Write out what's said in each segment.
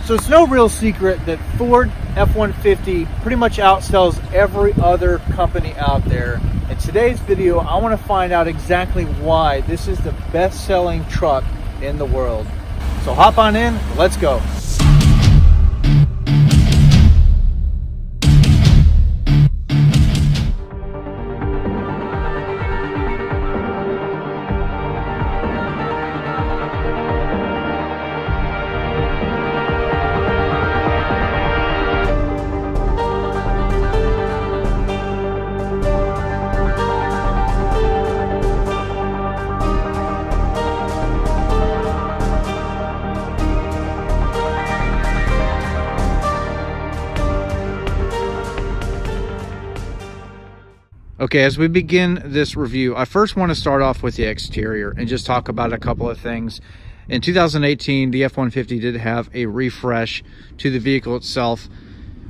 So it's no real secret that Ford F-150 pretty much outsells every other company out there. In today's video, I want to find out exactly why this is the best-selling truck in the world. So hop on in, let's go. Okay, as we begin this review, I first want to start off with the exterior and just talk about a couple of things. In 2018, the F-150 did have a refresh to the vehicle itself.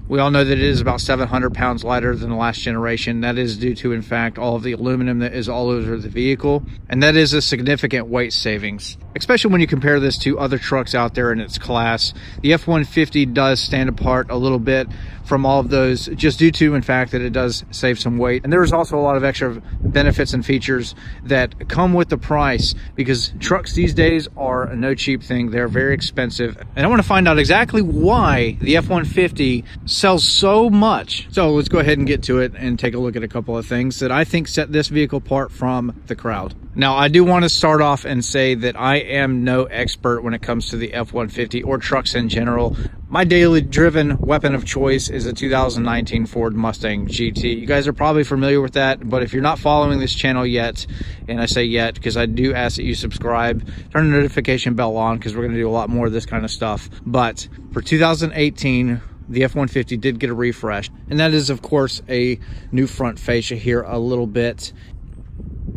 We all know that it is about 700 pounds lighter than the last generation. That is due to, in fact, all of the aluminum that is all over the vehicle. And that is a significant weight savings, especially when you compare this to other trucks out there in its class. The F-150 does stand apart a little bit from all of those, just due to, in fact, that it does save some weight. And there's also a lot of extra benefits and features that come with the price, because trucks these days are no cheap thing. They're very expensive. And I want to find out exactly why the F-150 sells so much. So let's go ahead and get to it and take a look at a couple of things that I think set this vehicle apart from the crowd. Now, I do want to start off and say that I am no expert when it comes to the F-150 or trucks in general. My daily driven weapon of choice is a 2019 Ford Mustang GT. You guys are probably familiar with that, but if you're not following this channel yet, and I say yet because I do ask that you subscribe, turn the notification bell on, because we're going to do a lot more of this kind of stuff. But for 2018, the F-150 did get a refresh, and that is, of course, a new front fascia here a little bit.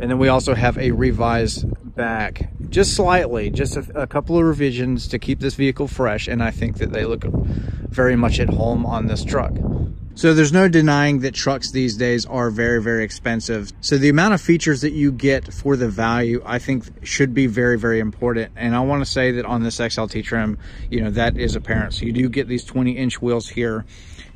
And then we also have a revised back, just slightly, just a couple of revisions to keep this vehicle fresh, and I think that they look very much at home on this truck. So there's no denying that trucks these days are very, very expensive. So the amount of features that you get for the value, I think, should be very, very important. And I want to say that on this XLT trim, you know, that is apparent. So you do get these 20-inch wheels here,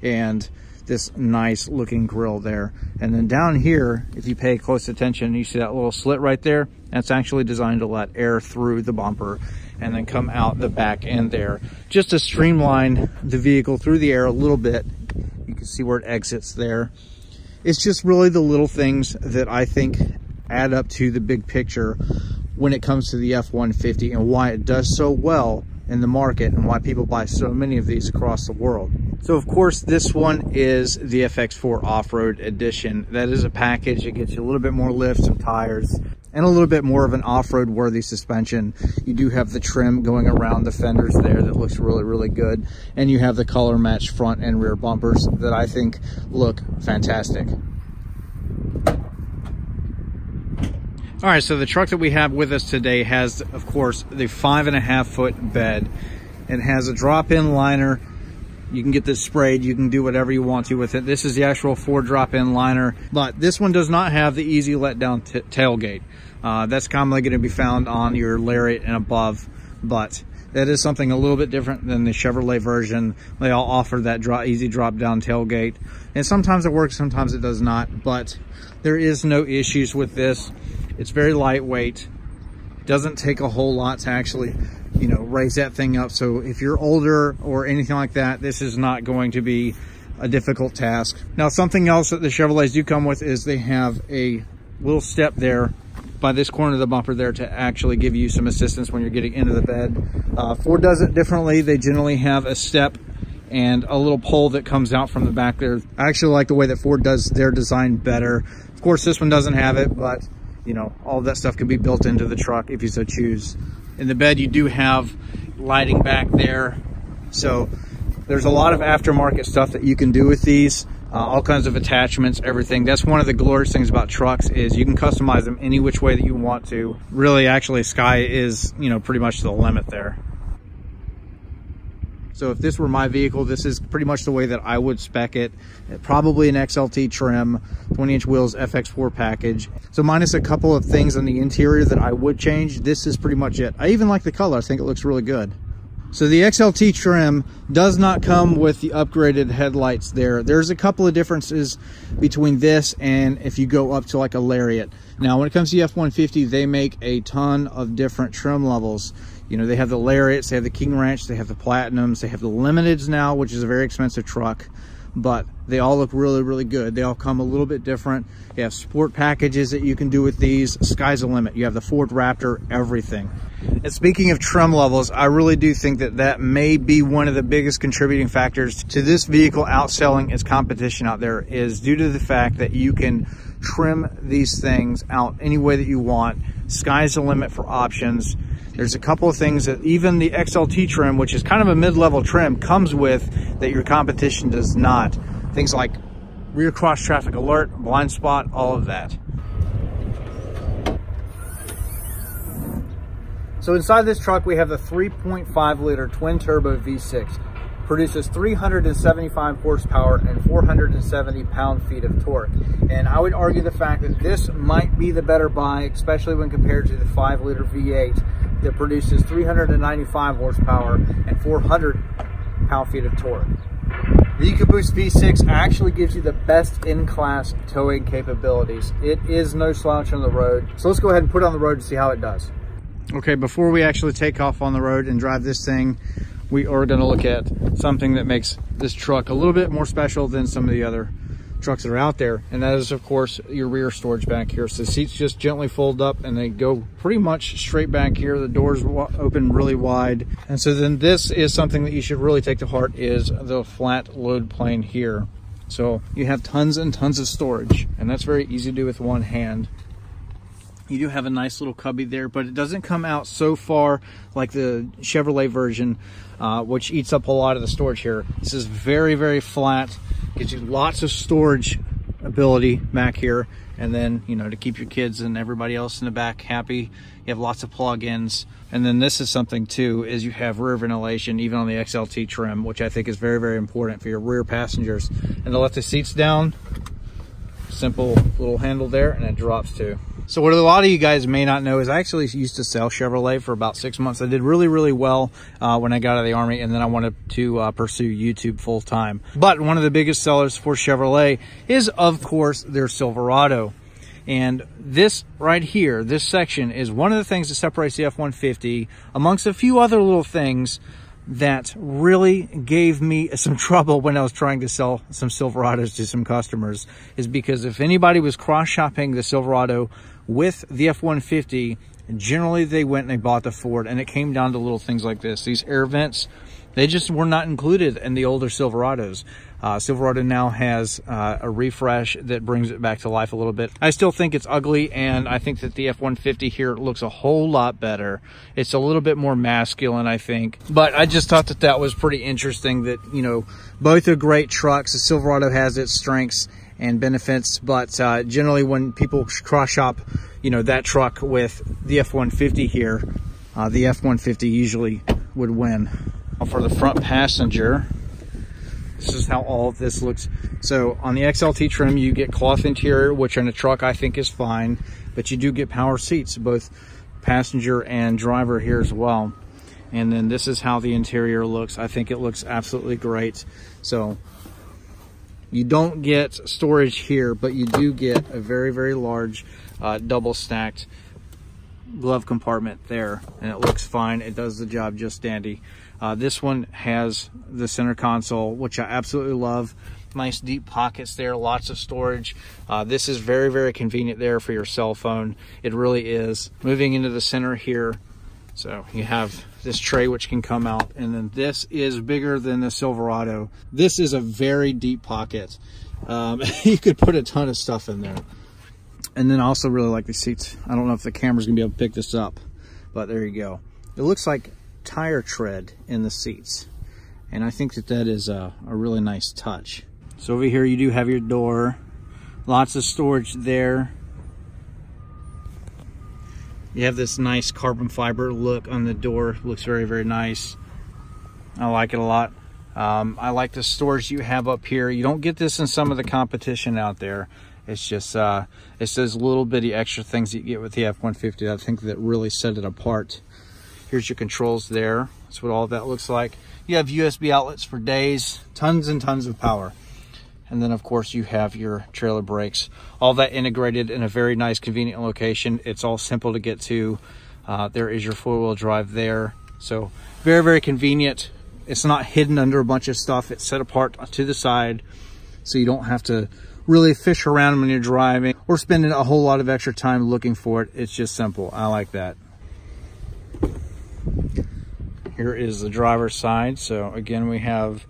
and this nice looking grille there. And then down here, if you pay close attention, you see that little slit right there. That's actually designed to let air through the bumper and then come out the back end there, just to streamline the vehicle through the air a little bit. You can see where it exits there. It's just really the little things that I think add up to the big picture when it comes to the F-150 and why it does so well in the market and why people buy so many of these across the world. So of course, this one is the FX4 Off-Road Edition. That is a package. It gets you a little bit more lift, some tires, and a little bit more of an off-road worthy suspension. You do have the trim going around the fenders there that looks really, really good. And you have the color matched front and rear bumpers that I think look fantastic. All right, so the truck that we have with us today has, of course, the 5.5-foot bed. It has a drop-in liner. You can get this sprayed. You can do whatever you want to with it. This is the actual Ford drop-in liner, but this one does not have the easy let-down tailgate. That's commonly going to be found on your Lariat and above, but that is something a little bit different than the Chevrolet version. They all offer that easy drop-down tailgate, and sometimes it works, sometimes it does not, but there is no issues with this. It's very lightweight. It doesn't take a whole lot to actually, you know, raise that thing up. So if you're older or anything like that, this is not going to be a difficult task. Now, something else that the Chevrolets do come with is they have a little step there by this corner of the bumper there to actually give you some assistance when you're getting into the bed. Ford does it differently. They generally have a step and a little pole that comes out from the back there. I actually like the way that Ford does their design better. Of course, this one doesn't have it, but you know, all of that stuff can be built into the truck if you so choose. In the bed, you do have lighting back there. So there's a lot of aftermarket stuff that you can do with these, all kinds of attachments, everything. That's one of the glorious things about trucks, is you can customize them any which way that you want to. Really, actually, sky is, you know, pretty much the limit there. So if this were my vehicle, this is pretty much the way that I would spec it. Probably an XLT trim, 20-inch wheels, FX4 package. So minus a couple of things on the interior that I would change, this is pretty much it. I even like the color. I think it looks really good. So the XLT trim does not come with the upgraded headlights there. There's a couple of differences between this and if you go up to like a Lariat. Now, when it comes to the F-150, they make a ton of different trim levels. You know, they have the Lariats, they have the King Ranch, they have the Platinums, they have the Limiteds now, which is a very expensive truck, but they all look really, really good. They all come a little bit different. You have sport packages that you can do with these. Sky's the limit. You have the Ford Raptor, everything. And speaking of trim levels, I really do think that that may be one of the biggest contributing factors to this vehicle outselling its competition out there, is due to the fact that you can trim these things out any way that you want. Sky's the limit for options. There's a couple of things that even the XLT trim, which is kind of a mid-level trim, comes with that your competition does not. Things like rear cross traffic alert, blind spot, all of that. So inside this truck, we have the 3.5 liter twin turbo V6. Produces 375 horsepower and 470 pound-feet of torque. And I would argue the fact that this might be the better buy, especially when compared to the 5-liter V8 that produces 395 horsepower and 400 pound-feet of torque. The EcoBoost V6 actually gives you the best in-class towing capabilities. It is no slouch on the road. So let's go ahead and put it on the road to see how it does. Okay, before we actually take off on the road and drive this thing, we are going to look at something that makes this truck a little bit more special than some of the other trucks that are out there, and that is of course your rear storage back here. So the seats just gently fold up and they go pretty much straight back here. The doors open really wide, and so then this is something that you should really take to heart, is the flat load plane here. So you have tons and tons of storage, and that's very easy to do with one hand. You do have a nice little cubby there, but it doesn't come out so far like the Chevrolet version, which eats up a lot of the storage here. This is very, very flat. Gives you lots of storage ability back here. And then, you know, to keep your kids and everybody else in the back happy, you have lots of plug-ins. And then this is something too, is you have rear ventilation, even on the XLT trim, which I think is very, very important for your rear passengers. And to let the seats down, simple little handle there, and it drops too. So what a lot of you guys may not know is I actually used to sell Chevrolet for about 6 months. I did really, really well when I got out of the Army, and then I wanted to pursue YouTube full time. But one of the biggest sellers for Chevrolet is, of course, their Silverado. And this right here, this section, is one of the things that separates the F-150 amongst a few other little things that really gave me some trouble when I was trying to sell some Silverados to some customers, is because if anybody was cross-shopping the Silverado with the F-150, generally they went and they bought the Ford, and it came down to little things like this. These air vents, they just were not included in the older Silverados. Silverado now has a refresh that brings it back to life a little bit. I still think it's ugly, and I think that the F-150 here looks a whole lot better. It's a little bit more masculine, I think. But I just thought that that was pretty interesting, that, you know, both are great trucks. The Silverado has its strengths and benefits, but generally when people cross shop, you know, that truck with the F-150 here, the F-150 usually would win. For the front passenger, this is how all of this looks. So on the XLT trim, you get cloth interior, which in a truck I think is fine, but you do get power seats, both passenger and driver here as well. And then this is how the interior looks. I think it looks absolutely great. So you don't get storage here, but you do get a very, very large double stacked glove compartment there, and it looks fine. It does the job just dandy. This one has the center console, which I absolutely love. Nice deep pockets there, lots of storage. This is very, very convenient there for your cell phone. It really is. Moving into the center here, so you have this tray which can come out, and then this is bigger than the Silverado. This is a very deep pocket. You could put a ton of stuff in there. And then I also really like the seats. I don't know if the camera's gonna be able to pick this up, but there you go. It looks like tire tread in the seats, and I think that that is a really nice touch. So over here you do have your door, lots of storage there. You have this nice carbon fiber look on the door. Looks very, very nice. I like it a lot. I like the storage you have up here. You don't get this in some of the competition out there. It's just it's those little bitty extra things that you get with the F-150 that I think that really set it apart. Here's your controls there. That's what all of that looks like. You have USB outlets for days, tons and tons of power. And then of course you have your trailer brakes. All that integrated in a very nice, convenient location. It's all simple to get to. There is your four-wheel drive there. So very, very convenient. It's not hidden under a bunch of stuff. It's set apart to the side, so you don't have to really fish around when you're driving or spending a whole lot of extra time looking for it. It's just simple. I like that. Here is the driver's side. So again, we have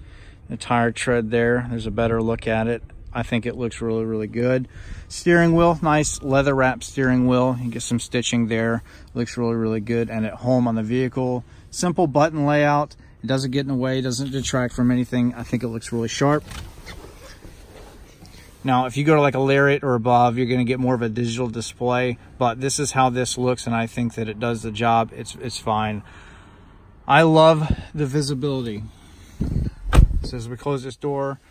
the tire tread there. There's a better look at it. I think it looks really, really good. Steering wheel, nice leather wrap steering wheel. You get some stitching there. Looks really, really good and at home on the vehicle. Simple button layout. It doesn't get in the way, doesn't detract from anything. I think it looks really sharp. Now, if you go to like a Lariat or above, you're gonna get more of a digital display, but this is how this looks, and I think that it does the job. It's fine. I love the visibility. So as we close this door,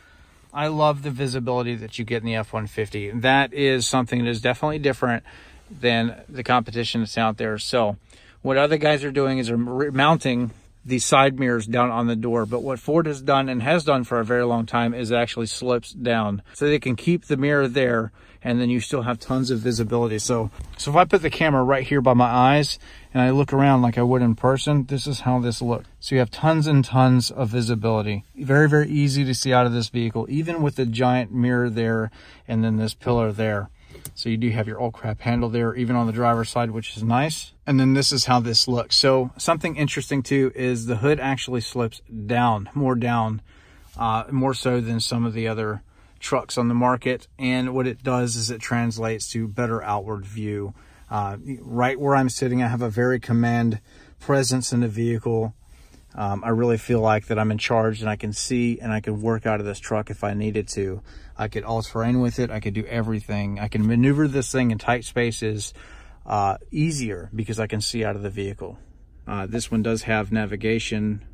I love the visibility that you get in the F-150. That is something that is definitely different than the competition that's out there. So what other guys are doing is they're mounting these side mirrors down on the door, but what Ford has done and has done for a very long time is it actually slips down so they can keep the mirror there, and then you still have tons of visibility. So if I put the camera right here by my eyes and I look around like I would in person, this is how this looks. So you have tons and tons of visibility. Very, very easy to see out of this vehicle, even with the giant mirror there and then this pillar there. So you do have your old crap handle there, even on the driver's side, which is nice. And then this is how this looks. So something interesting too is the hood actually slips down, more so than some of the other trucks on the market. And what it does is it translates to better outward view. Right where I'm sitting, I have a very command presence in the vehicle. I really feel like that I'm in charge, and I can see and I can work out of this truck if I needed to. I could all-terrain with it. I could do everything. I can maneuver this thing in tight spaces easier because I can see out of the vehicle. This one does have navigation.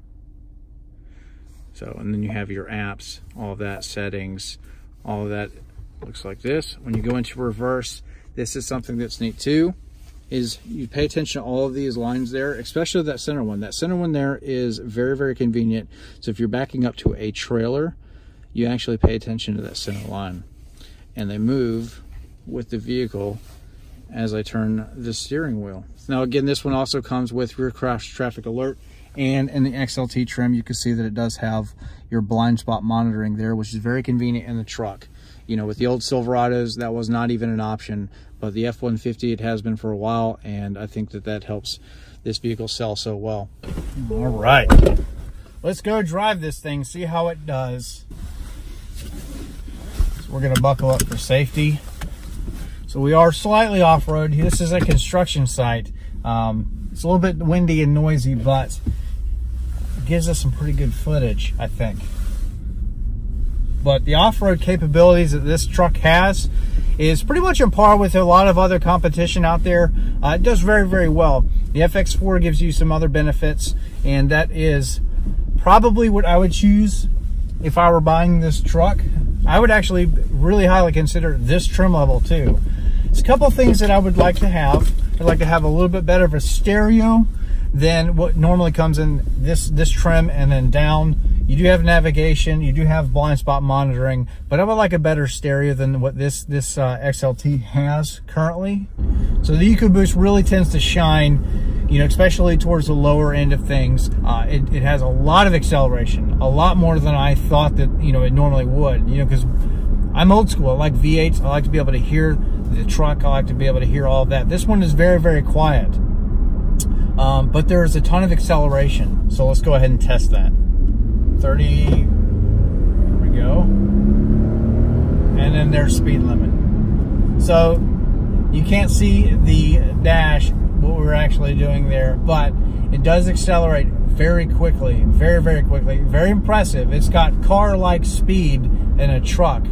So, and then you have your apps, all of that, settings, all of that looks like this. When you go into reverse, this is something that's neat too, is you pay attention to all of these lines there, especially that center one. That center one there is very, very convenient. So if you're backing up to a trailer, you actually pay attention to that center line, and they move with the vehicle as I turn the steering wheel. Now again, this one also comes with rear crash traffic alert, and in the XLT trim, you can see that it does have your blind spot monitoring there, which is very convenient in the truck. You know, with the old Silverados, that was not even an option, but the F-150, it has been for a while, and I think that that helps this vehicle sell so well. All right, let's go drive this thing, see how it does. So we're gonna buckle up for safety. So we are slightly off-road. This is a construction site. It's a little bit windy and noisy, but it gives us some pretty good footage, I think. But the off-road capabilities that this truck has is pretty much on par with a lot of other competition out there. It does very, very well. The FX4 gives you some other benefits, and that is probably what I would choose if I were buying this truck. I would actually really highly consider this trim level too. There's a couple things that I would like to have. I'd like to have a little bit better of a stereo than what normally comes in this trim and then down. You do have navigation, you do have blind spot monitoring, but I would like a better stereo than what this XLT has currently. So the EcoBoost really tends to shine, you know, especially towards the lower end of things. It has a lot of acceleration, a lot more than I thought that, you know, it normally would, you know, because I'm old school. I like V8s. I like to be able to hear the truck. I like to be able to hear all of that. This one is very, very quiet, but there's a ton of acceleration. So let's go ahead and test that. 30, there we go. And then there's speed limit. So you can't see the dash, what we're actually doing there, but it does accelerate very quickly, very, very quickly. Very impressive. It's got car-like speed in a truck.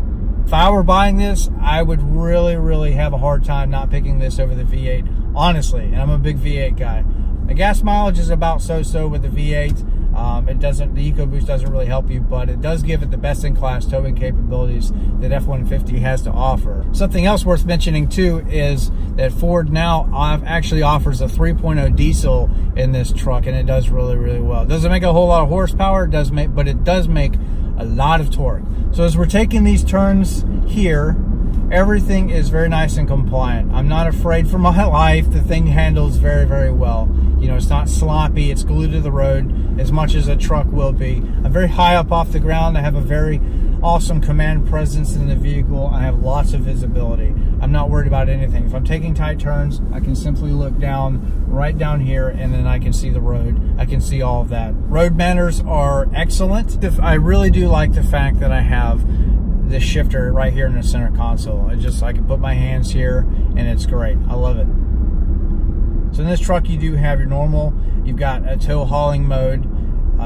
If I were buying this, I would really, really have a hard time not picking this over the V8, honestly, and I'm a big V8 guy. The gas mileage is about so-so with the V8. The EcoBoost doesn't really help you, but it does give it the best-in-class towing capabilities that F-150 has to offer. Something else worth mentioning too is that Ford now actually offers a 3.0 diesel in this truck, and it does really, really well. It doesn't make a whole lot of horsepower, but it does make a lot of torque. So as we're taking these turns here, everything is very nice and compliant. I'm not afraid for my life. The thing handles very, very well. You know, it's not sloppy. It's glued to the road as much as a truck will be. I'm very high up off the ground. I have a very awesome command presence in the vehicle. I have lots of visibility. I'm not worried about anything. If I'm taking tight turns, I can simply look down, right down here, and then I can see the road. I can see all of that. Road manners are excellent. I really do like the fact that I have this shifter right here in the center console. I can put my hands here, and it's great. I love it. So in this truck, you do have your normal. You've got a tow hauling mode,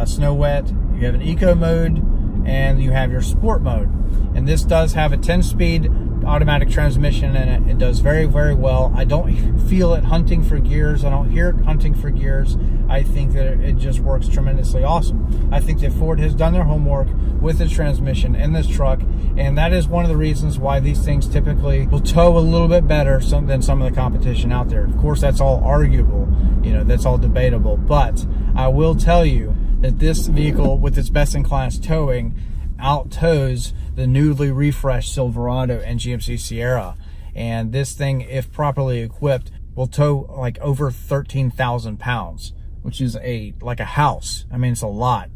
snow wet. You have an eco mode, and you have your sport mode. And this does have a 10-speed automatic transmission in it. It does very, very well. I don't feel it hunting for gears. I don't hear it hunting for gears. I think that it just works tremendously awesome. I think that Ford has done their homework with the transmission in this truck, and that is one of the reasons why these things typically will tow a little bit better than some of the competition out there. Of course, that's all arguable. You know, that's all debatable. But I will tell you that this vehicle, with its best-in-class towing, out-tows the newly refreshed Silverado and GMC Sierra. And this thing, if properly equipped, will tow like over 13,000 pounds, which is like a house. I mean, it's a lot.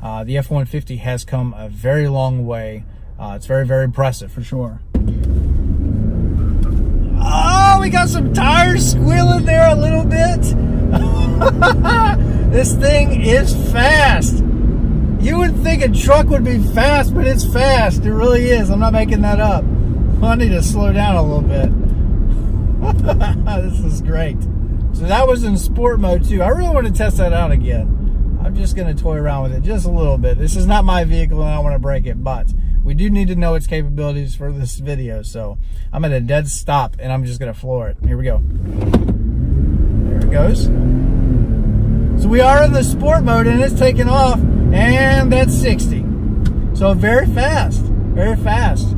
The F-150 has come a very long way. It's very, very impressive for sure. Oh, we got some tires squealing there a little bit. This thing is fast. You wouldn't think a truck would be fast, but it's fast. It really is. I'm not making that up. I need to slow down a little bit. This is great. So that was in sport mode too. I really want to test that out again. I'm just going to toy around with it just a little bit. This is not my vehicle and I don't want to break it, but we do need to know its capabilities for this video. So I'm at a dead stop and I'm just going to floor it. Here we go. There it goes. So we are in the sport mode and it's taking off, and that's 60. So very fast, very fast.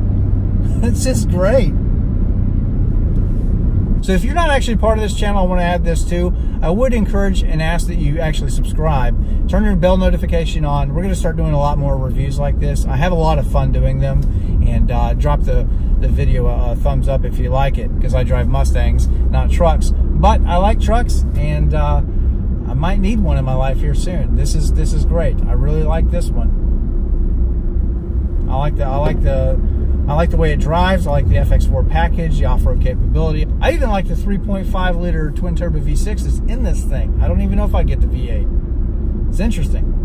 It's just great. So if you're not actually part of this channel, I want to add this too. I would encourage and ask that you actually subscribe. Turn your bell notification on. We're going to start doing a lot more reviews like this. I have a lot of fun doing them. And drop the video a thumbs up if you like it, because I drive Mustangs, not trucks. But I like trucks, and I might need one in my life here soon. This is great. I really like this one. I like the way it drives. I like the FX4 package, the off-road capability. I even like the 3.5 liter twin turbo V6 that's in this thing. I don't even know if I get the V8. It's interesting.